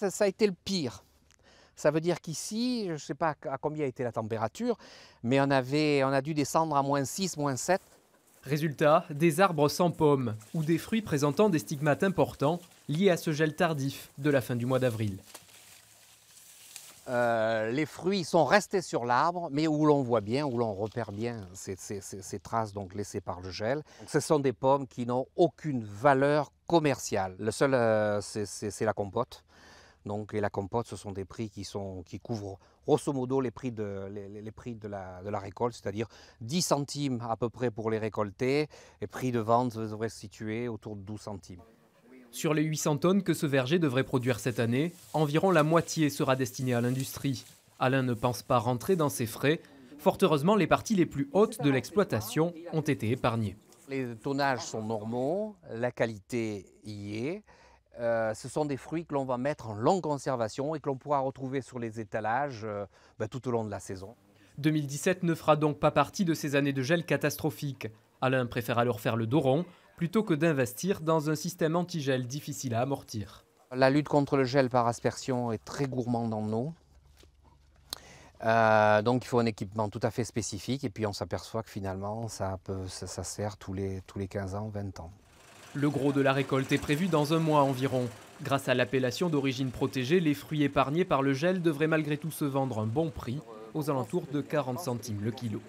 Ça a été le pire. Ça veut dire qu'ici, je ne sais pas à combien a été la température, mais on a dû descendre à -6, -7. Résultat, des arbres sans pommes ou des fruits présentant des stigmates importants liés à ce gel tardif de la fin du mois d'avril. Les fruits sont restés sur l'arbre, mais où l'on voit bien, où l'on repère bien ces traces donc laissées par le gel. Ce sont des pommes qui n'ont aucune valeur commerciale. Le seul, c'est la compote. Donc, et la compote, ce sont des prix qui couvrent grosso modo les prix de la récolte, c'est-à-dire 10 centimes à peu près pour les récolter, et prix de vente devrait se situer autour de 12 centimes. Sur les 800 tonnes que ce verger devrait produire cette année, environ la moitié sera destinée à l'industrie. Alain ne pense pas rentrer dans ses frais. Fort heureusement, les parties les plus hautes de l'exploitation ont été épargnées. Les tonnages sont normaux, la qualité y est. Ce sont des fruits que l'on va mettre en longue conservation et que l'on pourra retrouver sur les étalages tout au long de la saison. 2017 ne fera donc pas partie de ces années de gel catastrophiques. Alain préfère alors faire le dos rond plutôt que d'investir dans un système anti-gel difficile à amortir. La lutte contre le gel par aspersion est très gourmande en eau. Donc il faut un équipement tout à fait spécifique et puis on s'aperçoit que finalement ça sert tous les 15 ans, 20 ans. Le gros de la récolte est prévu dans un mois environ. Grâce à l'appellation d'origine protégée, les fruits épargnés par le gel devraient malgré tout se vendre un bon prix, aux alentours de 40 centimes le kilo.